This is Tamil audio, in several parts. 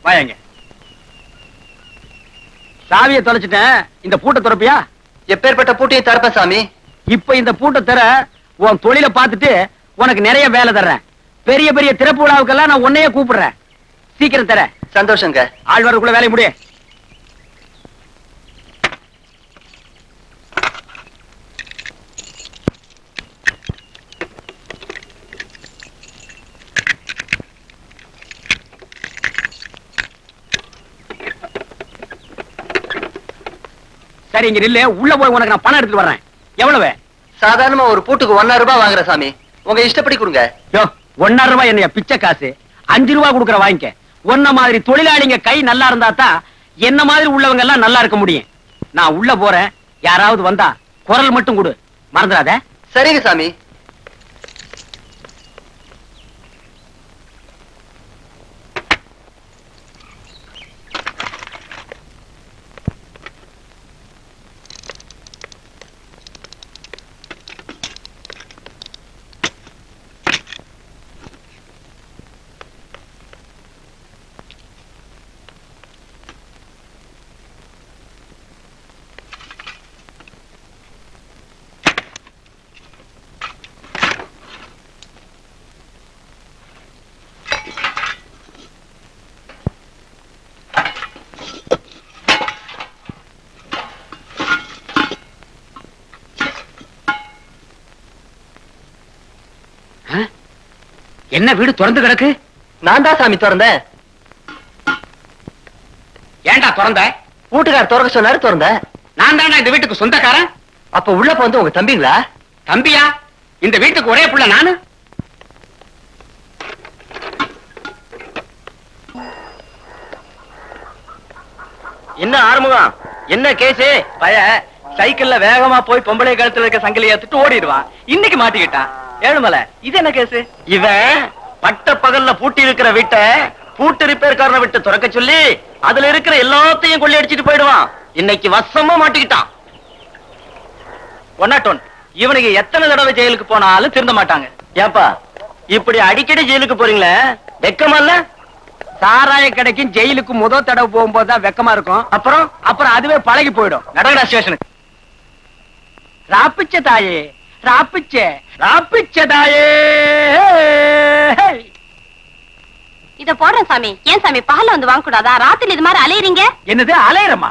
வாங்க. சாவியை தொலைச்சிட்டேன். இந்த பூட்டை திறப்பியா? எப்பேற்பட்ட பூட்டையை திறப்ப சாமி. இப்ப இந்த பூட்டை தர உன் தொழிலை பார்த்துட்டு உனக்கு நிறைய வேலை தர்றேன். பெரிய பெரிய திறப்பு விழாவுக்கெல்லாம் நான் உன்னையே கூப்பிடுறேன். சீக்கிரம் தர. சந்தோஷங்க. ஆள் வரக்குள்ள வேலையை முடிய. சரி, இங்க நில்லு. உள்ள போய் உனக்கு நான் பணம் எடுத்துட்டு வர்றேன். எவ்வளவு? சாதாரணமா ஒரு பூட்டுக்கு 1,000 ரூபாய் வாங்குற சாமி. உங்க இஷ்டப்படி கொடுங்க. 1,000 ரூபாய் என்னைய பிச்சை காசு? 5 ரூபாய் கொடுக்கற வாங்கிக்க. உன்ன மாதிரி தொழிலாளிங்க கை நல்லா இருந்தா தான் என்ன மாதிரி உள்ளவங்க எல்லாம் நல்லா இருக்க முடியும். நான் உள்ள போறேன். யாராவது வந்தா குரல் மட்டும் கொடு, மறந்துடாத. சரிங்க சாமி. என்ன வீடு திறந்து கிடக்கு? நான் தான் சாமி திறந்தேன். ஏண்டா திறந்த? வீட்டுக்காரர் திறக்க சொன்னாரு, திறந்தேன். நான் தானே இந்த வீட்டுக்கு சொந்தக்காரன். அப்ப உள்ள வந்து உங்க தம்பிங்களா? தம்பியா? இந்த வீட்டுக்கு ஒரே புள்ள நானு. என்ன ஆறுமுகம், என்ன கேசு? பய சைக்கிள்ல வேகமா போய் பொம்பளை கழுத்துல இருக்க சங்கிலி ஏத்துட்டு ஓடிடுவான். இன்னைக்கு மாட்டிக்கிட்டான். ஏழுமலை, இது என்ன கேசு? இவன் பட்ட பகல்ல பூட்டி இருக்கிற வீட்டை பூட்டு ரிப்பேர்காரனை விட்டு துறக்க சொல்லி அதுல இருக்கிற எல்லாத்தையும் கொள்ளை அடிச்சிட்டு போயிடுவான். இன்னைக்கு வசமா மாட்டிக்கிட்டான். ஒன்னாட்டோன், இவனுக்கு எத்தனை தடவை ஜெயிலுக்கு போனாலும் திருந்த மாட்டாங்க. ஏப்பா இப்படி அடிக்கடி ஜெயிலுக்கு போறீங்களே, வெக்கமா இல்ல? சாராய கடைக்கும் ஜெயிலுக்கு முதல் தடவை போகும்போதுதான் வெக்கமா இருக்கும். அப்புறம் அதுவே பழகி போயிடும். நடகடா ஸ்டேஷனுக்கு. ராப்பிச்ச தாயே, ராப்பிச்ச தாயே. இத போடுறேன் சாமி. ஏன் சாமி பகல்ல வந்து வாங்க கூடாதா? ராத்திரி இது மாதிரி அலையறீங்க. என்னது அலையறமா?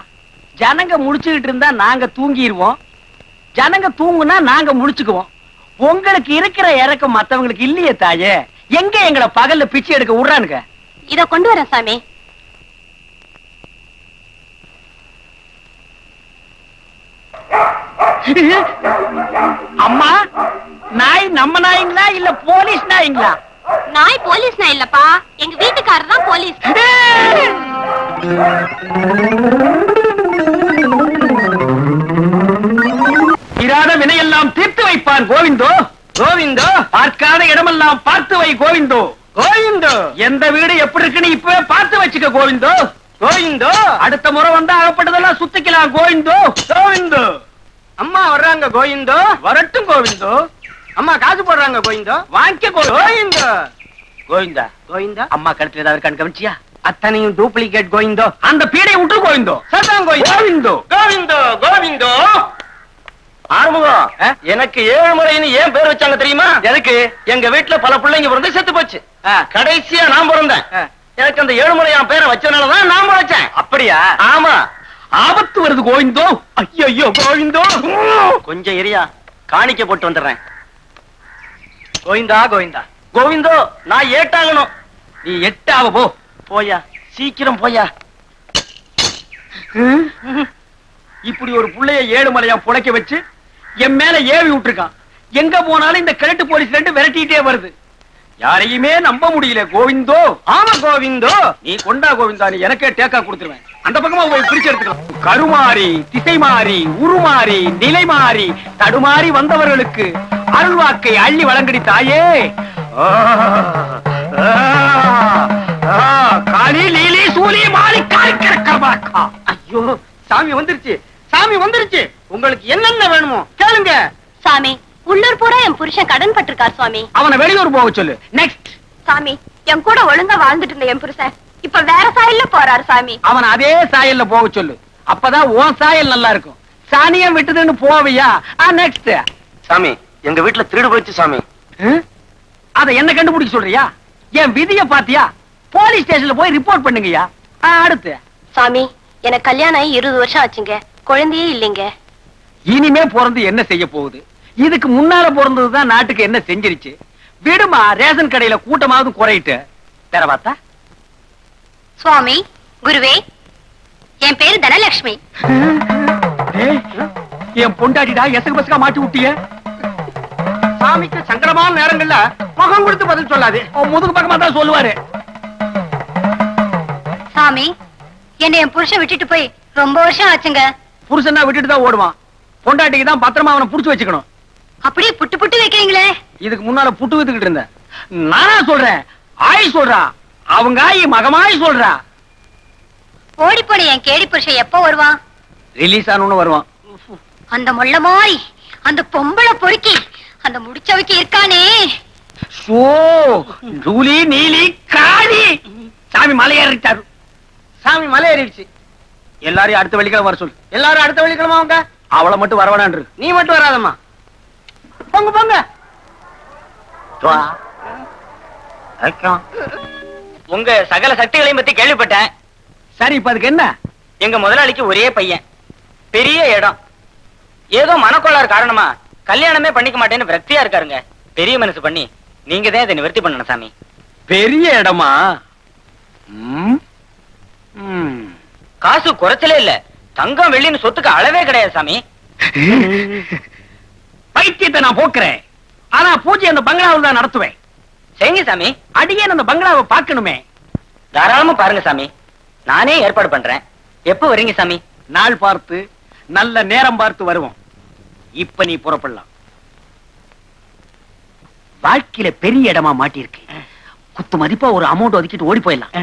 ஜனங்க முடிச்சுக்கிட்டு இருந்தா நாங்க தூங்கிடுவோம், ஜனங்க தூங்குனா நாங்க முடிச்சுக்குவோம். உங்களுக்கு இருக்கிற இறக்கம் மத்தவங்களுக்கு இல்லையே தாயே. எங்க எங்களை பகல்ல பிச்சை எடுக்க விடுறானுங்க? இத கொண்டு வரேன் சாமி. அம்மா, நாய் நம்ம நாய்ங்களா இல்ல போலீஸ் நாய்ங்களா? நாய் போலீஸ் நாய் இல்லப்பா, எங்க வீட்டுக்காரர் தான் போலீஸ். இராத வினையெல்லாம் தீர்த்து வைப்பான் கோவிந்தோ. கோவிந்தோ, பார்க்காத இடமெல்லாம் பார்த்து வை கோவிந்தோ. கோவிந்தோ, எந்த வீடு எப்படி இருக்குன்னு இப்பவே பார்த்து வச்சுக்க கோவிந்தோ. கோவிந்தோ, அடுத்த முறை வந்து அகப்பட்டதெல்லாம் சுத்திக்கலாம் கோவிந்தோ. கோவிந்தோ, அம்மா வர்றாங்க கோவிந்தோ. வரட்டும் கோவிந்தோ. அம்மா காசு போடுறாங்க கோவிந்தோ. வாங்கிக்க கோவிந்தோ. கோவிந்தா, கோவிந்தா, அம்மா கழுத்துல ஏதாவது கண் கவனிச்சியா? அத்தனையும் டூப்ளிகேட் கோவிந்தோ. அந்த பீடை விட்டு கோவிந்தோ. சதான் கோவிந்தோ. கோவிந்தோ, கோவிந்தோ. ஆறுமுகம், எனக்கு 7 முறைன்னு ஏன் பேர் வச்சாங்க தெரியுமா? எனக்கு எங்க வீட்டுல பல பிள்ளைங்க பிறந்து செத்து போச்சு. கடைசியா நான் பிறந்தேன். எனக்கு அந்த 7 முறை என் பேரை வச்சதுனாலதான் நான் வச்சேன். அப்படியா? ஆமா. ஆபத்து வருது கோவிந்தோ. ஐயோ கோவிந்தோ. கொஞ்சம் எரியா, காணிக்க போட்டு வந்துடுறேன். கோவிந்தா, கோவிந்தா, கோவிந்தோ, நான் ஏட்டாகணும். நீ எட்டாவ போ. போயா, சீக்கிரம் போயா. இப்படி ஒரு புள்ளைய 7 மலையா புடைக்க வச்சு என் மேல ஏவி விட்டுருக்கான். எங்க போனாலும் இந்த கிழட்டு போலீஸ் 2 விரட்டிட்டே வருது. யாரையுமே நம்ப முடியல கோவிந்தோ. ஆமா கோவிந்தோ, நீ கொண்டா கோவிந்தா, நீ எனக்கே டேக்கா கொடுத்துருவேன். அந்த பக்கமா போய் பிரிச்சு எடுத்துக்கலாம். கருமாறி, திசை மாறி, உருமாறி, நிலை மாறி, தடுமாறி வந்தவர்களுக்கு அருள்வாக்கை அள்ளி வழங்கடி தாயே. காளி லீலி சூலி மாலி காய்க்கிறக்கா. ஐயோ, சாமி வந்துருச்சு, சாமி வந்துருச்சு. உங்களுக்கு என்னென்ன வேணுமோ கேளுங்க. சாமி, உள்ளூர் பூரா என் புருஷன் கடன் பட்டிருக்கார் சுவாமி. அவனை வெளியூர் போக சொல்லு. நெக்ஸ்ட். சாமி, என் கூட ஒழுங்கா வாழ்ந்துட்டு இருந்த என் புருஷன் இப்ப வேற சாயல்ல போறாரு சாமி. அவன் அதே சாயல்ல போக சொல்லு. அப்பதான் உன் சாயல் நல்லா இருக்கும். சாணியம் விட்டுதுன்னு போவியா? நெக்ஸ்ட். சாமி, எங்க வீட்டுல திருடு போயிடுச்சு சாமி. அத என்ன கண்டுபிடிக்க சொல்றியா? என் விதிய பாத்தியா? போலீஸ் ஸ்டேஷன்ல போய் ரிப்போர்ட் பண்ணுங்கயா. அடுத்து. சாமி, எனக்கு கல்யாணம் ஆகி 20 வருஷம் ஆச்சுங்க. குழந்தையே இல்லைங்க. இனிமே பிறந்து என்ன செய்ய போகுது? இதுக்கு முன்னால பிறந்ததுதான் நாட்டுக்கு என்ன செஞ்சிருச்சு? விடுமா, ரேஷன் கடையில கூட்டமாவது குறையிட்டு தரவாத்தா. சுவாமி, குருவே, என் பேரு தனலட்சுமி. என் பொண்டாட்டிடா எசகு பசகா மாட்டி விட்டிய. சாமிக்கு சங்கடமான நேரங்கள்ல முகம் கொடுத்து பதில் சொல்லாது. முதுகு பக்கமா தான் சொல்லுவாரு. சாமி, என்னை என் புருஷன் விட்டுட்டு போய் ரொம்ப வருஷம் ஆச்சுங்க. புருஷனா விட்டுட்டு தான் ஓடுவான். பொண்டாட்டிக்கு தான் பத்திரமா அவனை புடிச்சு வச்சுக்கணும். அப்படியே புட்டு புட்டு வைக்கிறீங்களே. இதுக்கு முன்னால புட்டு வித்துக்கிட்டு இருந்தேன். நானா சொல்றேன், ஆய் சொல்றா. அவங்க ஆயி மகமாய் சொல்றா. ஓடி போன என் கேடி புருஷன் எப்ப வருவான்? ரிலீஸ் ஆனு வருவான். அந்த மொள்ள மாதிரி அந்த பொம்பளை பொறுக்கி அந்த முடிச்சவைக்கு இருக்கானே. சோ ஜூலி நீலி காளி. சாமி மலை ஏறிட்டாரு. சாமி மலை ஏறிடுச்சு. எல்லாரையும் அடுத்த வெள்ளிக்கிழமை வர சொல்லு. எல்லாரும் அடுத்த வெள்ளிக்கிழமை அவங்க. அவளை மட்டும் வரவேணான்று. நீ மட்டும் வராதம்மா. பொங்க பொங்க. உங்க சகல சக்திகளையும் பத்தி கேள்விப்பட்டேன். சரி, இப்ப அதுக்கு என்ன? எங்க முதலாளிக்கு ஒரே பையன், பெரிய இடம். ஏதோ மனக்கோளாறு காரணமா கல்யாணமே பண்ணிக்க மாட்டேன்னு விரக்தியா இருக்காருங்க. பெரிய மனசு பண்ணி நீங்க தான் இதை நிவர்த்தி பண்ணணும் சாமி. பெரிய இடமா? காசு குறைச்சலே இல்ல. தங்கம் வெள்ளின்னு சொத்துக்கு அளவே கிடையாது சாமி. பைத்தியத்தை நான் போக்குறேன். ஆனா பூஜை அந்த பங்களாவில் தான் நடத்துவேன். சரிங்க சாமி. அடியேன் அந்த பங்களாவை பார்க்கணுமே. தாராளமா பாருங்க சாமி, நானே ஏற்பாடு பண்றேன். எப்ப வரீங்க சாமி? நாள் பார்த்து நல்ல நேரம் பார்த்து வருவோம். இப்ப நீ புறப்படலாம். வாழ்க்கையில பெரிய இடமா மாட்டிருக்கு. குத்து மதிப்பா ஒரு அமௌண்ட் ஒதுக்கிட்டு ஓடி போயிடலாம்.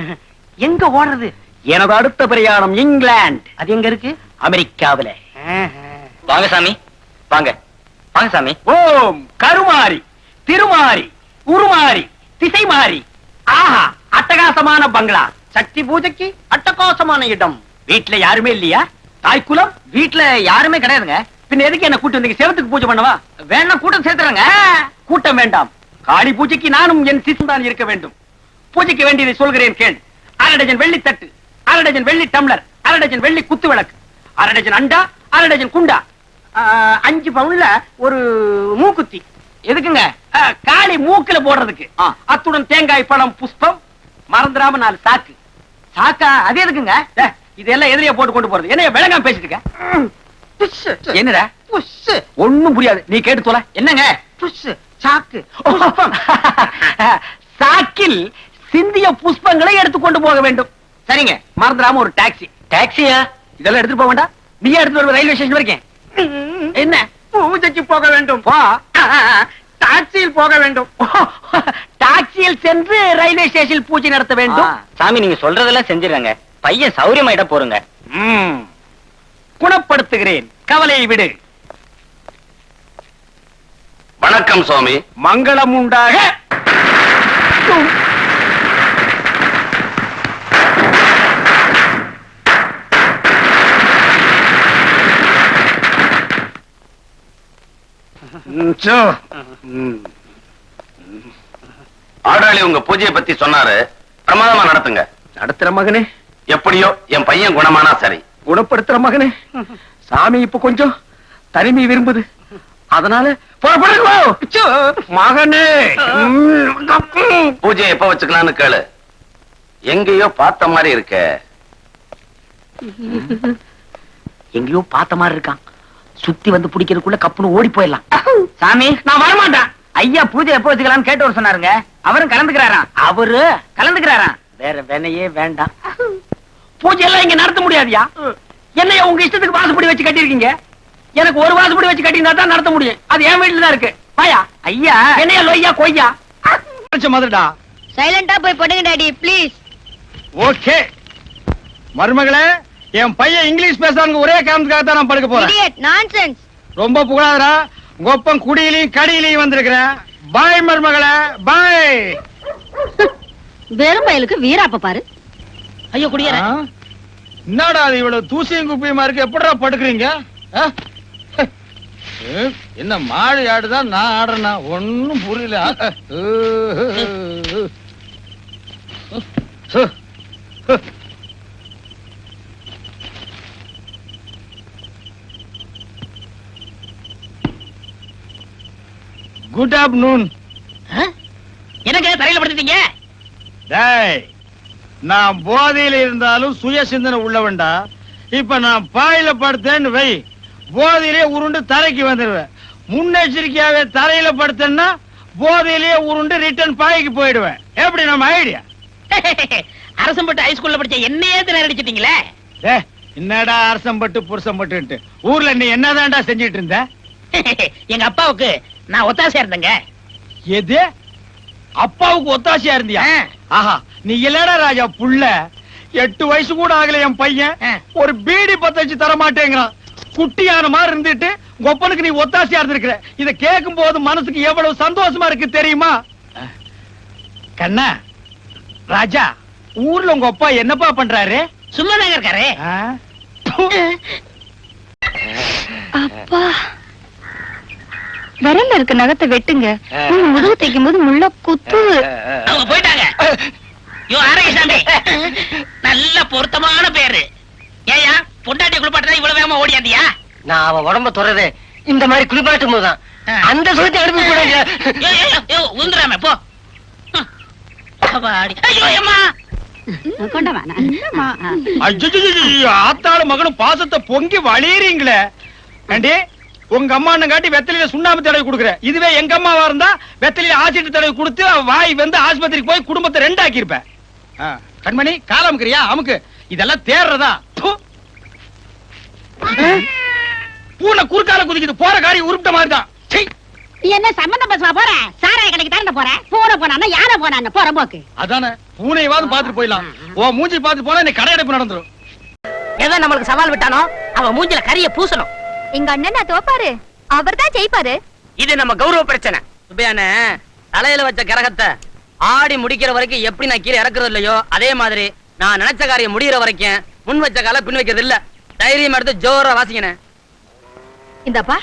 எங்க ஓடுறது? எனது அடுத்த பிரயாணம் இங்கிலாந்து. அது எங்க இருக்கு? அமெரிக்காவில. வாங்க சாமி, வாங்க வாங்க சாமி. ஓம் கருமாரி திருமாரி உருமாரி திசை மாறி. ஆஹா, அட்டகாசமான பங்களா. சக்தி பூஜைக்கு அட்டகாசமான இடம். வீட்டுல யாருமே இல்லையா? தாய்க்குலம் வீட்டுல யாருமே கிடையாதுங்க. பின்ன எதுக்கு என்ன கூட்டம் வந்தீங்க? செவத்துக்கு பூஜை பண்ணவா? வேணா கூட்டம் சேர்த்துறங்க. கூட்டம் வேண்டாம். காளி பூஜைக்கு நானும் என் சிசுதான் இருக்க வேண்டும். பூஜைக்கு வேண்டியதை சொல்கிறேன் கேள். 1/2 டஜன் வெள்ளி தட்டு, 1/2 டஜன் வெள்ளி டம்ளர், 1/2 டஜன் வெள்ளி குத்து விளக்கு, 1/2 டஜன் அண்டா, 1/2 டஜன் குண்டா, 5 பவுன்ல ஒரு மூக்குத்தி. எதுக்குங்க? காளி மூக்குல போடுறதுக்கு. அத்துடன் தேங்காய் பழம் புஷ்பம். மறந்துடாம 4 சாக்கு. சாக்கா? அது எதுக்குங்க? இதெல்லாம் எதிரியா போட்டு கொண்டு போறது. என்ன விளங்காம பேசிட்டு இருக்க? என்னடா ஒண்ணும் புரியாது. நீ கேட்டு தொலை. என்னங்க? சாக்கு. சாக்கில் சிந்திய புஷ்பங்களை எடுத்துக்கொண்டு போக வேண்டும். சரிங்க. மறந்துடாம ஒரு டாக்ஸி. டாக்ஸியா? இதெல்லாம் எடுத்துட்டு போக வேண்டாம். நீயே எடுத்துட்டு வருவ ரயில்வே ஸ்டேஷன் வரைக்கும். என்ன? பூஜைக்கு போக வேண்டும். போ. டாக்ஸியில் போக வேண்டும். டாக்ஸியில் சென்று ரயில்வே ஸ்டேஷனில் பூஜை நடத்த வேண்டும். சாமி, நீங்க சொல்றதெல்லாம் செஞ்சிருங்க. பையன் சௌரியமாயிட்ட போறங்க. குணப்படுத்துகிறேன், கவலையை விடு. வணக்கம் சுவாமி. மங்களம் உண்டாக. ஆடாளி உங்க பூஜையை பத்தி சொன்னாரு. பிரமாதமா நடத்துங்க. நடத்துற மகனே. எப்படியோ என் பையன் குணமானா சரி. குணப்படுத்துற மகனே. சாமி இப்ப கொஞ்சம் தனிமை விரும்புது. அதனால மகனே. பூஜையை எப்ப வச்சுக்கலாம்னு கேளு. எங்கேயோ பார்த்த மாதிரி இருக்க. எங்கேயோ பார்த்த மாதிரி இருக்கான். சுத்தி வந்து பிடிக்கிறதுக்குள்ள கப்புன்னு ஓடி போயிடலாம். சாமி, நான் வரமாட்டேன். ஐயா பூஜை எப்ப வச்சுக்கலாம்னு கேட்டவர் சொன்னாருங்க. அவரும் கலந்துக்கிறாராம். அவரு கலந்துக்கிறாராம். வேற வேலையே வேண்டாம். பூஜை எல்லாம் இங்க நடத்த முடியாதியா? என்னைய உங்க இஷ்டத்துக்கு வாசுபடி வச்சு கட்டிருக்கீங்க. எனக்கு ஒரு வாசுபடி வச்சு கட்டியிருந்தா தான் நடத்த முடியும். அது என் வீட்டுல தான் இருக்கு. பாயா ஐயா, என்னையா லொய்யா கொய்யா மதுடா. சைலண்டா போய் படுங்க டாடி ப்ளீஸ். ஓகே மருமகளே, என் பையன் இங்கிலீஷ் பேசுறாங்க ஒரே காரணத்துக்காக தான் நான் படுக்க போறேன். Idiot nonsense. ரொம்ப புகழாதரா. ஒப்பம் குடியிலையும் கடியிலையும் வந்திருக்கிறேன். பாய் மருமகள பாய். வெறும் பயலுக்கு வீராப்ப பாரு. ஐயோ குடியார என்னடா அது இவ்வளவு தூசியும் குப்பையுமா இருக்கு? எப்படிடா படுக்கிறீங்க? என்ன மாடு ஆடுதான் நான் ஆடுறேன்னா ஒன்னும் புரியல. Good afternoon. எனக்கு தரையில படுத்துட்டீங்க? டேய், நான் போதையில இருந்தாலும் சுய சிந்தனை உள்ளவன்டா. இப்ப நான் பாயில படுத்தேன்னு வை, போதையிலே உருண்டு தரைக்கு வந்துடுவேன். முன்னெச்சரிக்கையாவே தரையில படுத்தேன்னா போதையிலேயே உருண்டு ரிட்டர்ன் பாய்க்கு போயிடுவேன். எப்படி நம்ம ஐடியா? அரசம்பட்டு ஹைஸ்கூல்ல படிச்ச என்னையே திணற அடிச்சிட்டீங்களே. என்னடா அரசம்பட்டு புருஷம்பட்டு ஊர்ல நீ என்னதான்டா செஞ்சிட்டு இருந்த? எங்க அப்பாவுக்கு நான் ஒத்தாசையா இருந்தேங்க. எது? அப்பாவுக்கு ஒத்தாசையா இருந்தியா? ஆஹா, நீ இல்லடா ராஜா புள்ள. 8 வயசு கூட ஆகல என் பையன் ஒரு பீடி பத்த வச்சு தர மாட்டேங்கிறான். குட்டியான மாதிரி இருந்துட்டு கொப்பனுக்கு நீ ஒத்தாசையா இருந்திருக்கிற. இத கேட்கும் போது மனசுக்கு எவ்வளவு சந்தோஷமா இருக்கு தெரியுமா? கண்ணா ராஜா, ஊர்ல உங்க அப்பா என்னப்பா பண்றாரு? சும்மா தாங்க இருக்காரு. அப்பா, விரல்ல இருக்க நகத்தை வெட்டுங்க. முதுகு தைக்கும் போது முள்ள குத்து. அவங்க போயிட்டாங்க. யோ ஆரோக்கியசாமி, நல்ல பொருத்தமான பேரு. ஏயா பொண்டாட்டி குளிப்பாட்டா இவ்வளவு வேகமா ஓடியாந்தியா? நான் அவன் உடம்ப தொடரு இந்த மாதிரி குளிப்பாட்டும் போதுதான் அந்த சுகத்தை எடுத்து போடாங்க. உந்துராம போ. ஐயோ அம்மா, ஆத்தாளும் மகனும் பாசத்தை பொங்கி வழியறீங்களே. அண்டி, உங்க அம்மா காட்டி வெத்தலையில சுண்ணாம்பு தடவை கொடுக்குற. இதுவே எங்க அம்மாவா இருந்தா வெத்தலையில ஆசிட் தடவை கொடுத்து வாய் வந்து ஆஸ்பத்திரிக்கு போய் குடும்பத்தை 2 ஆக்கியிருப்பேன். கண்மணி, கால அமுக்குறியா? அமுக்கு. இதெல்லாம் தேர்றதா? பூனை குறுக்கால குதிக்குது. போற காரியம் உருப்பிட்ட மாதிரிதான். என்ன சம்பந்தம் பேசுவா? போற சாராய கடைக்கு தாண்ட போற. பூனை போனா யானை போனா போற போக்கு. அதானே, பூனையவாது பாத்துட்டு போயிடலாம். ஓ மூஞ்சி பாத்து போனா இந்த கடை அடைப்பு நடந்துரும். எவன் நம்மளுக்கு சவால் விட்டானோ அவன் மூஞ்சில கரிய பூசணும். எங்க அண்ணன் நான் தோப்பாரு, அவர் தான் ஜெயிப்பாரு. இது நம்ம கௌரவ பிரச்சனை. சுபையான தலையில வச்ச கரகத்தை ஆடி முடிக்கிற வரைக்கும் எப்படி நான் கீழே இறக்குறது இல்லையோ, அதே மாதிரி நான் நினைச்ச காரியம் முடிகிற வரைக்கும் முன் வச்ச கால பின் வைக்கிறது இல்ல. தைரியம் எடுத்து ஜோரா வாசிக்கணே. இந்தப்பா,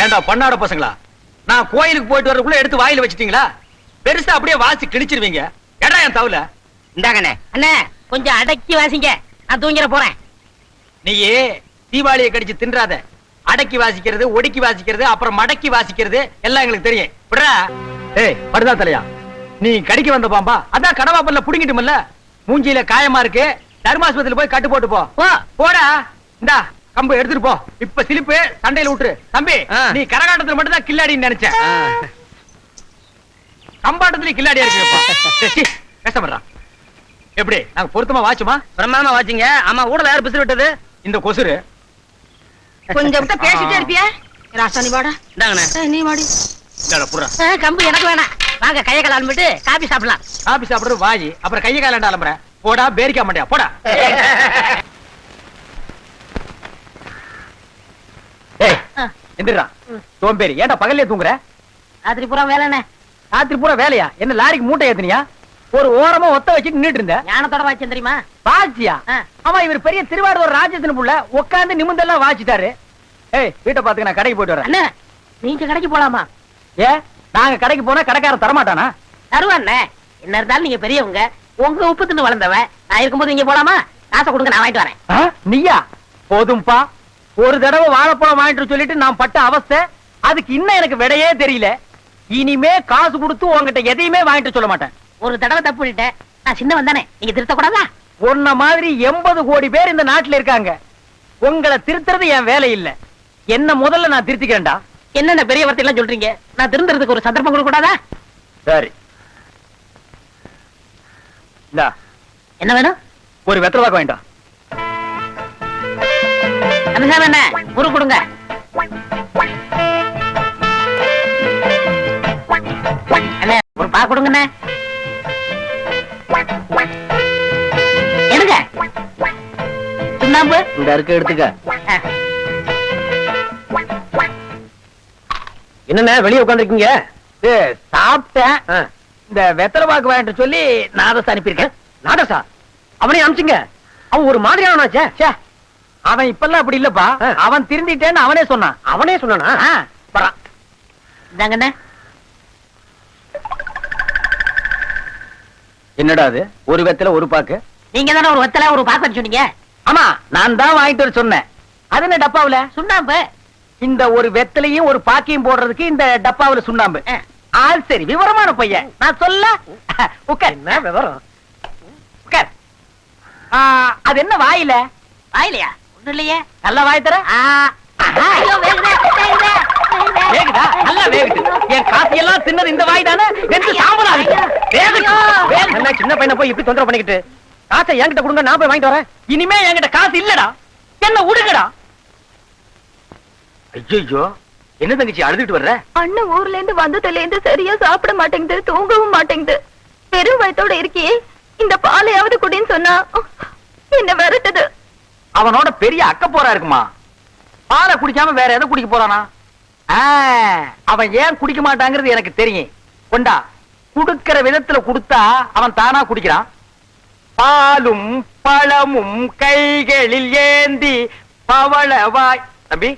ஏண்டா பண்ணாட பசங்களா, நான் கோயிலுக்கு போயிட்டு வரதுக்குள்ள எடுத்து வாயில வச்சிட்டீங்களா? பெருசா அப்படியே வாசி கிழிச்சிருவீங்க. ஏடா என் தவுல? இந்தாங்கண்ணே. அண்ணே கொஞ்சம் அடக்கி வாசிங்க, நான் தூங்கிற போறேன். நீயே தீபாவளியை கடிச்சு தின்றாத. அடக்கி வாசிக்கிறது, ஒடுக்கி வாசிக்கிறது, அப்புறம் மடக்கி வாசிக்கிறது எல்லாம் எங்களுக்கு தெரியும். விடுறா. ஏய் படுதா தலையா, நீ கடிக்க வந்த பாம்பா? அதான் கடவாப்பல்ல புடிங்கிட்டுமல்ல. மூஞ்சியில காயமா இருக்கு, தர்மாஸ்பத்திரியில போய் கட்டு போட்டு போ. போடா. இந்தா கம்பு எடுத்துட்டு போ. இப்ப சிலிப்பு சண்டையில விட்டுரு. தம்பி, நீ கரகாட்டத்துல மட்டும் தான் கில்லாடின்னு நினைச்ச. கம்பாட்டத்துல கில்லாடியா இருக்கு. பேசப்படுறா. எப்படி நாங்க பொருத்தமா வாச்சுமா? பிரமாதமா வாச்சிங்க. ஆமா, ஊடல யார் பிசிறு விட்டது? இந்த கொசுரு. கொஞ்சம் பேசிட்டே இருப்பியா? ராசா நீ வாடா. இந்தாங்கண்ணே. நீ வாடி. புறா கம்பு எனக்கு வேணாம். வாங்க கையை கால ஆரம்பிட்டு காபி சாப்பிடலாம். காபி சாப்பிடுறது வாஜி, அப்புறம் கையை காலாண்டா அலம்புற. போடா பேரிக்கா மாட்டியா போடா. ஏய் எந்திரா. சோம்பேறி, ஏன்டா பகல்லே தூங்குற? ராத்திரி பூரா வேலைண்ணே. ராத்திரி பூரா வேலையா? என்ன லாரிக்கு மூட்டை ஏத்துனியா? ஒரு ஓரமா ஒத்த வச்சுட்டு நின்னுட்டு இருந்த. ஞானத்தோட வாச்சேன் தெரியுமா? வாச்சியா? ஆமா, இவர் பெரிய திருவாரூர் ராஜேந்திரன் புள்ள. உட்கார்ந்து நிமிந்தெல்லாம் வாச்சிட்டாரு. ஏய் வீட்டை பாத்துக்க, நான் கடைக்கு போயிட்டு வரேன். அண்ணே, நீங்க கடைக்கு போலாமா? ஏ, நாங்க கடைக்கு போனா கடைக்காரன் தரமாட்டானா? தருவாண்ணே. என்ன இருந்தாலும் நீங்க பெரியவங்க, உங்க உப்பு தின்னு வளர்ந்தவன். நான் இருக்கும்போது நீங்க போலாமா? காசை கொடுங்க, நான் வாங்கிட்டு வரேன். நீயா? போதும்பா. ஒரு தடவை வாழைப்பழம் வாங்கிட்டு சொல்லிட்டு நான் பட்ட அவஸ்தை, அதுக்கு இன்னும் எனக்கு விடையே தெரியல. இனிமே காசு கொடுத்து உங்ககிட்ட எதையுமே வாங்கிட்டு சொல்ல மாட்டேன். ஒரு தடவை தப்பு பண்ணிட்டேன், நான் சின்னவன் தானே, நீங்க திருத்த கூடாதா? உன்ன மாதிரி 80 கோடி பேர் இந்த நாட்டுல இருக்காங்க. உங்களை திருத்துறது என் வேலை இல்ல. என்ன முதல்ல நான் திருத்திக்கிறேன்டா. என்னென்ன பெரிய வார்த்தை எல்லாம் சொல்றீங்க? நான் திருந்துறதுக்கு ஒரு சந்தர்ப்பம் கொடுக்க கூடாதா? சரி, இந்தா என்ன வேணும்? ஒரு வெத்தலை பாக்கு வேண்டாம். அனுசாமி என்ன குரு கொடுங்க. அண்ணே ஒரு பா கொடுங்கண்ணே. எடுங்க. சுண்ணாம்பு சுண்ணாம்பு இந்த இருக்க எடுத்துக்க. என்னண்ணே வெளியே உட்காந்துருக்கீங்க? சாப்பிட்டேன். இந்த வெத்தலை பாக்கு வாங்கிட்டு சொல்லி நாதஸ் அனுப்பியிருக்கேன். நாடசா அவனே அனுப்பிச்சிங்க. அவன் ஒரு மாதிரியானாச்சே. ச்சே, அவன் இப்பெல்லாம் அப்படி இல்லப்பா. அவன் திருந்திட்டேன்னு அவனே சொன்னான். அவனே சொன்னானா? வரான். இந்தாங்கண்ணே. என்னடா அது? ஒரு வெத்தலை ஒரு பாக்கு. நீங்க தானே ஒரு வெத்தலை ஒரு பாக்கு சொன்னீங்க. ஆமா, நான் தான் வாங்கிட்டு வர சொன்னேன். அது என்ன டப்பாவுல? சுண்ணாம்பு. இந்த ஒரு வெத்தலையும் ஒரு பாக்கையும் போடுறதுக்கு இந்த டப்பாவுல சுண்ணாம்பு. ஆள் சரி, விவரமான பையன். நான் சொல்ல உட்கார். என்ன விவரம்? உட்கார். அது என்ன வாயில? வாயிலையா? ஒண்ணும் இல்லையே. நல்ல வாய் தர. ஐயோ, வேகுதே, வேகுதே, வேகுதே. வேகுதா? நல்லா வேகுது. என் காசு எல்லாம் தின்னது இந்த வாய் தானே. வெந்து சாம்பல் ஆகுது. என்ன சின்ன பையனை போய் இப்படி தொந்தரவு பண்ணிக்கிட்டு? காசை என்கிட்ட கொடுங்க, நான் போய் வாங்கிட்டு வரேன். இனிமே என்கிட்ட காசு இல்லடா. என்ன உடுங்கடா. ஐயோ, என்ன தங்கச்சி அழுதுட்டு வர்ற? அண்ணன் ஊர்ல இருந்து வந்ததுல இருந்து சரியா சாப்பிட மாட்டேங்குது, தூங்கவும் மாட்டேங்குது. பெரும் வயத்தோட இருக்கியே, இந்த பாலையாவது குடின்னு சொன்னா என்ன விரட்டுது. அவனோட பெரிய அக்க போரா இருக்குமா? பாலை குடிக்காம வேற எதை குடிக்க போறானா? அவன் ஏன் குடிக்க மாட்டாங்கிறது எனக்கு தெரியும். கொண்டா, குடுக்கிற விதத்துல குடுத்தா அவன் தானா குடிக்கிறான். பாலும் பழமும் கைகளில் ஏந்தி பவளவாய். தம்பி,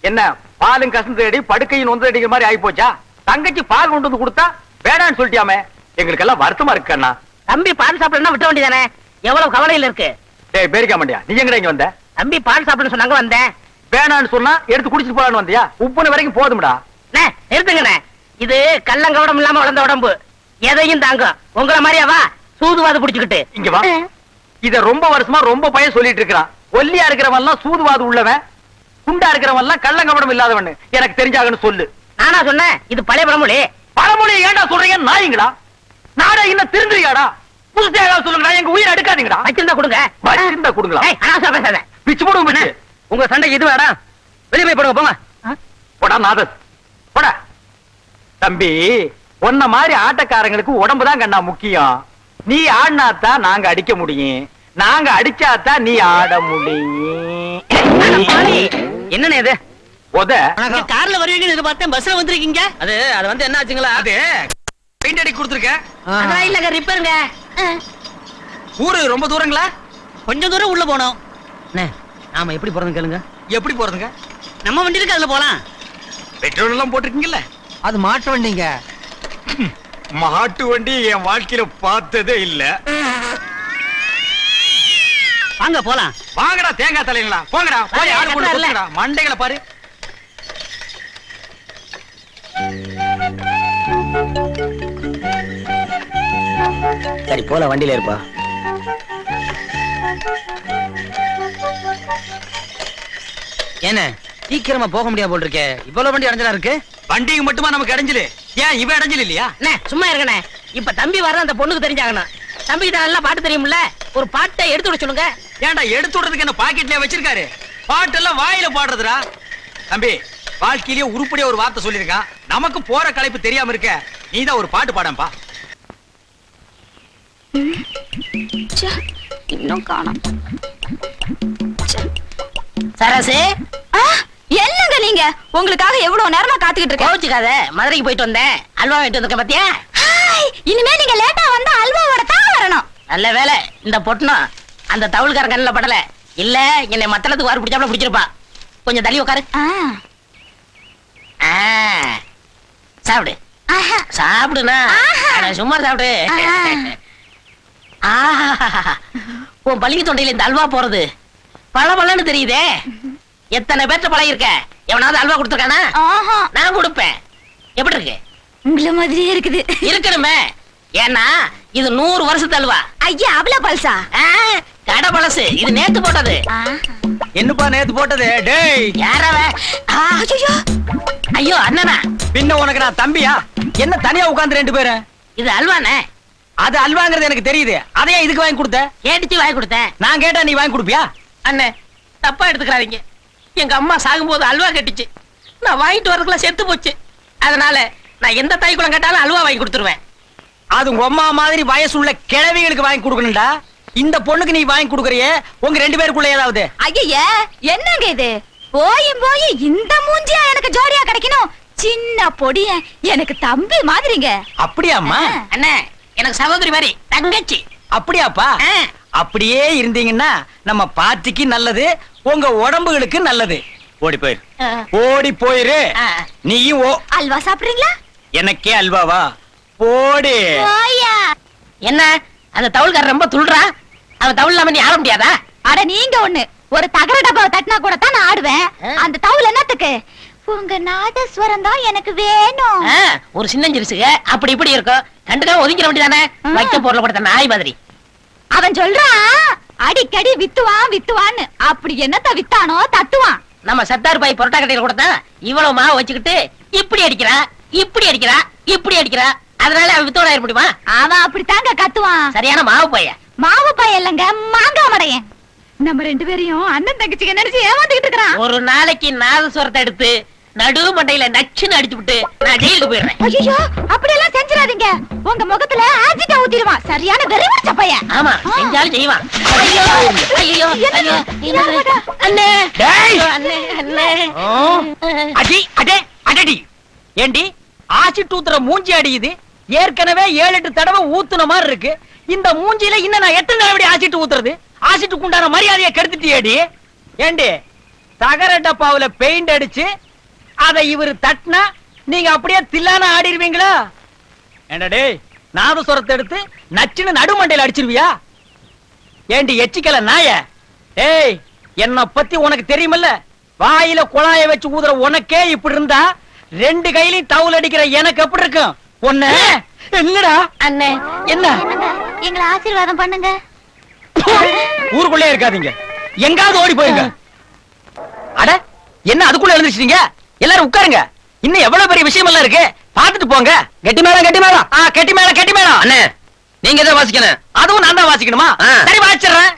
என்ன பாலும் கசந்து அடி படுக்கையும் நொந்து அடிக்கிற மாதிரி ஆகி போச்சா? தங்கச்சி பால் கொண்டு வந்து கொடுத்தா வேடான்னு சொல்லிட்டியாமே. எங்களுக்கு எல்லாம் வருத்தமா இருக்கு அண்ணா. தம்பி பால் சாப்பிடணும் விட்ட வேண்டியதானே? எவ்வளவு கவலையில இருக்கு. டேய் பேரிக்க மாட்டியா? நீ எங்கடா இங்க வந்த? தம்பி பால் சாப்பிடணும் சொன்னாங்க, வந்தேன். வேணான்னு சொன்னா எடுத்து குடிச்சிட்டு போலான்னு வந்தியா? உப்புன வரைக்கும் போதும்டா. நிறுத்துங்கண்ணே. இது கள்ளங்கவடம் இல்லாம வளர்ந்த உடம்பு, எதையும் தாங்கும். உங்களை மாதிரியாவா சூதுவாது புடிச்சுக்கிட்டு இங்க வா. இத ரொம்ப வருஷமா ரொம்ப பையன் சொல்லிட்டு இருக்கிறான். ஒல்லியா இருக்கிறவன் எல்லாம் சூதுவாது உள்ளவன், குண்டா இருக்கிறவன் எல்லாம் கள்ளங்கவடம் இல்லாதவன். எனக்கு தெரிஞ்சாகன்னு சொல்லு. நானா சொன்னேன்? இது பழைய பழமொழி. பழமொழி ஏன்டா சொல்றீங்க? நாய்ங்களா? நாடா இன்னும் திருந்துறியாடா? புதுசா ஏதாவது சொல்லுங்கடா. எங்க உயிரை எடுக்காதீங்கடா. வச்சிருந்தா கொடுங்க. வச்சிருந்தா கொடுங்களா? ஏய், அனாவசியம் பேசாத. பிச்சு போடுவோம் பிச்சு. உங்க சண்டைக்கு இது வேடா. வெளியே போய் போடுங்க, போங்க. போடா நாதஸ், போடா. தம்பி, உன்ன மாதிரி ஆட்டக்காரங்களுக்கு உடம்புதான் கண்ணா முக்கியம். நீ ஆடினாத்தான் நாங்க அடிக்க முடியும், நாங்க அடிச்சாதான் நீ ஆட முடியும். என்னண்ணே இது? உத கார்ல வருவீங்கன்னு எதிர்பார்த்தேன், பஸ்ல வந்திருக்கீங்க. அது வந்து என்ன ஆச்சுங்களா? அது பெயிண்ட் அடி கொடுத்துருக்கேன். அதெல்லாம் இல்லங்க, ரிப்பேருங்க. ஊரு ரொம்ப தூரங்களா? கொஞ்சம் தூரம் உள்ள போனோம். நாம எப்படி போறதுன்னு கேளுங்க. எப்படி போறதுங்க? நம்ம வண்டி இருக்கு, அதுல போலாம். பெட்ரோல் எல்லாம் போட்டிருக்கீங்கல்ல? அது மாட்டு வண்டிங்க. மாட்டு வண்டி என் வாழ்க்கையில பார்த்ததே இல்ல. வாங்க போலாம். வாங்கடா தேங்காய் தலைங்களா, போங்கடா. போய் ஆடு கொண்டு கொடுங்கடா. மண்டைகளை பாரு. சரி போல, வண்டியில இருப்பா. என்ன சீக்கிரமா போக முடியாது போல் இருக்கே. இவ்வளவு வண்டி அடைஞ்சலா இருக்கு. வண்டிக்கு மட்டுமா நமக்கு அடைஞ்சலு? ஏன் இவன் அடைஞ்சல் இல்லையா? சும்மா இருக்கண்ணே. இப்ப தம்பி வர அந்த பொண்ணுக்கு தெரிஞ்சாகணும். தம்பி கிட்ட நல்லா பாட்டு தெரியும்ல, ஒரு பாட்டை எடுத்து விட சொல்லுங்க. ஏன்டா எடுத்து விடுறதுக்கு என்ன பாக்கெட்லயே வச்சிருக்காரு? பாட்டெல்லாம் வாயில பாடுறதுடா. தம்பி, வாழ்க்கையிலேயே உருப்படியா ஒரு வார்த்தை சொல்லிருக்கான். நமக்கு போற களைப்பு தெரியாம இருக்க, நீதான் ஒரு பாட்டு பாடம்பா. இன்னும் காணோம். சரசு, என்னங்க நீங்க? உங்களுக்காக எவ்வளவு நேரமா காத்துக்கிட்டு இருக்கேன். கோச்சுக்காத. மதுரைக்கு போயிட்டு வந்தேன், அல்வா வாங்கிட்டு வந்திருக்கேன் பாத்தியா? இனிமே நீங்க லேட்டா வந்தா அல்வாவோட தான் வரணும். நல்ல வேலை இந்த பொட்டணும் அந்த தவுள்காரன் கண்ணுல படல. இல்ல என்னை மத்தளத்துக்கு வாரு பிடிச்சாப்ல பிடிச்சிருப்பா. கொஞ்சம் தள்ளி உட்காரு. சாப்பிடு சாப்பிடுனா, சும்மா சாப்பிடு. உன் பள்ளி தொண்டையில இந்த அல்வா போறது பழபழன்னு தெரியுதே. எத்தனை பேர்த்த பழகி இருக்க, எவனாவது அல்வா கொடுத்துருக்கானா? நான் கொடுப்பேன். எப்படி இருக்கு? உங்கள மாதிரியே இருக்குது. இருக்கணுமே, ஏன்னா இது 100 வருஷத்து அல்வா. ஐயா, அவ்வளவு பல்சா? கடை பழசு, இது நேத்து போட்டது. என்னப்பா நேத்து போட்டது? டேய், யாரவ? ஐயோ அண்ணனா, பின்ன உனக்கு நான் தம்பியா? என்ன தனியா உட்கார்ந்து 2 பேரும்? இது அல்வானே. அது அல்வாங்கிறது எனக்கு தெரியுது. அதையே இதுக்கு வாங்கி கொடுத்த? கேட்டுச்சு வாங்கி கொடுத்தேன். நான் கேட்டா நீ வாங்கி கொடுப்பியா? அண்ணே தப்பா எடுத்துக்கிறாதீங்க. எங்க அம்மா சாகும்போது அல்வா கட்டிச்சு, நான் வாங்கிட்டு வரதுக்குள்ள செத்து போச்சு. அதனால நான் எந்த தாய்க்குளம் கேட்டாலும் அல்வா வாங்கி கொடுத்துருவேன். அது உங்க அம்மா மாதிரி வயசு உள்ள கிழவிகளுக்கு வாங்கி கொடுக்கணும்டா. இந்த பொண்ணுக்கு நீ வாங்கி கொடுக்கறியே உங்க 2 பேருக்குள்ள ஏதாவது? ஐயா என்னங்க இது போய் இந்த மூஞ்சியா எனக்கு ஜோடியா கிடைக்கணும். சின்ன பொடிய எனக்கு தம்பி மாதிரிங்க. அப்படியாம்மா? அண்ணே எனக்கு சகோதரி மாதிரி தங்கச்சி. அப்படியாப்பா? அப்படியே இருந்தீங்கன்னா நம்ம பார்ட்டிக்கு நல்லது, உங்க உடம்புகளுக்கு நல்லது. ஓடி போயிரு, ஓடி போயிரு. நீயும் அல்வா சாப்பிடுறீங்களா? எனக்கே அல்வாவா? போடி. போயா. என்ன அந்த தவுள்காரர் ரொம்ப துள்றா? அவன் தவுள் இல்லாம நீ ஆட முடியாதா? அட நீங்க ஒண்ணு, ஒரு தகர டப்பாவை தட்டினா கூட தான் நான் ஆடுவேன். அந்த தவுல் என்னத்துக்கு? உங்க நாதஸ்வரம் தான் எனக்கு வேணும். ஒரு சின்னஞ்சிரிசுக அப்படி இப்படி இருக்கும், கண்டுக்காம ஒதுங்கிட வேண்டியதானே? வைக்க பொருளை கொடுத்த நாய் மாதிரி. அவன் சொல்றான் அடிக்கடி வித்துவான்னு. அப்படி என்னத்த வித்தானோ தட்டுவான். நம்ம சத்தார் பாய் பொரோட்டா கடையில கொடுத்தா இவ்வளவு மாவு வச்சுக்கிட்டு இப்படி அடிக்கிறா இப்படி அடிக்கிறா இப்படி அடிக்கிறா, அதனால அவன் வித்தோட ஆயிட முடியுமா? அவன் அப்படித்தாங்க கத்துவான். சரியான மாவு பைய. மாவு பையன் இல்லங்க, மாங்காய் மடையன். நம்ம 2 பேரையும் அண்ணன் தங்கச்சிக்கு நினைச்சு ஏமாந்துகிட்டு இருக்கிறான். ஒரு நாளைக்கு நாதஸ்வரத்தை எடுத்து நடு மண்டையில நச்சுன்னு அடிச்சு விட்டு நான் ஜெயிலுக்கு போயிடுறேன். ஐயோ அப்படி எல்லாம் செஞ்சிடாதீங்க, உங்க முகத்துல ஆசிட்ட ஊத்திடுவான். சரியான வெறி பிடிச்ச பையன். ஆமா செஞ்சாலும் செய்வான். ஐயோ ஐயோ ஐயோ அண்ணே டேய்! அண்ணே அண்ணே. அடி அடே அடடி. ஏண்டி ஆசிட் ஊத்துற மூஞ்சி அடியுது? ஏற்கனவே 7-8 தடவை ஊத்துன மாதிரி இருக்கு. இந்த மூஞ்சில இன்னும் நான் எத்தனை தடவை ஆசிட் ஊத்துறது? ஆசிட்டுக்கு உண்டான மரியாதையை கெடுத்துட்டியேடி. ஏண்டி தகர டப்பாவுல பெயிண்ட் அடிச்சு அதை இவரு தட்டினா நீங்க அப்படியே தில்லான ஆடிடுவீங்களா? ஏண்டா டேய், நாதஸ்வரத்தை எடுத்து நச்சுன்னு நடுமண்டையில அடிச்சிருவியா? ஏண்டி எச்சிக்கல நாய? ஏய், என்ன பத்தி உனக்கு தெரியுமல்ல? வாயில குழாய வச்சு ஊதுற உனக்கே இப்படி இருந்தா 2 கையிலையும் தவுல் அடிக்கிற எனக்கு எப்படி இருக்கும்? ஒண்ணு என்னடா அண்ணே என்ன? எங்களை ஆசீர்வாதம் பண்ணுங்க. ஊருக்குள்ளே இருக்காதீங்க, எங்காவது ஓடி போயிருங்க. அட என்ன அதுக்குள்ள எழுந்திருச்சீங்க? எல்லாரும் உட்காருங்க, இன்னும் எவ்வளவு பெரிய விஷயம் எல்லாம் இருக்கு, பாத்துட்டு போங்க. கெட்டி மேளம் கெட்டி மேளம். கெட்டி மேளம் கெட்டி மேளம். அண்ணே நீங்க தான் வாசிக்கணும். அதுவும் நான் தான் வாசிக்கணுமா? சரி வாசிடுறேன்.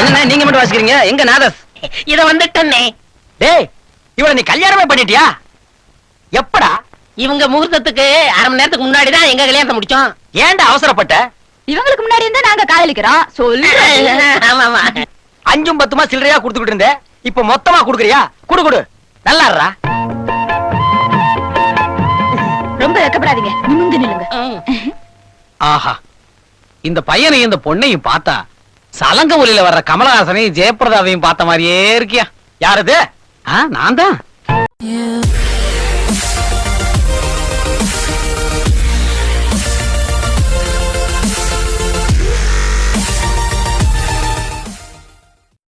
என்ன நீங்க மட்டும் வாசிக்கிறீங்க? எங்க நாதஸ்? இத வந்துட்டே. டேய், இவள நீ கல்யாணமே பண்ணிட்டியா? எப்படா? இவங்க முகூர்த்தத்துக்கு 1/2 மணி நேரத்துக்கு முன்னாடி தான் எங்க கல்யாணத்தை முடிச்சோம். ஏன்டா அவசரப்பட்ட? இவங்களுக்கு முன்னாடி இருந்தா நாங்க காதலிக்கிறோம். சொல்லு. ஆமா ஆமா. 5 10 சில்லறையா கொடுத்துக்கிட்டு இருந்தேன், இப்ப மொத்தமா குடுக்குறியா? குடு குடு, நல்லாடுறா. ரொம்ப வெக்கப்படாதீங்க, நிமிர்ந்து நில்லுங்க. ஆஹா, இந்த பையனையும் இந்த பொண்ணையும் பார்த்தா சலங்க ஒலியில வர்ற கமலஹாசனையும் ஜெயபிரதாவையும் பார்த்த மாதிரியே இருக்கியா? யாரது? நான் தான்.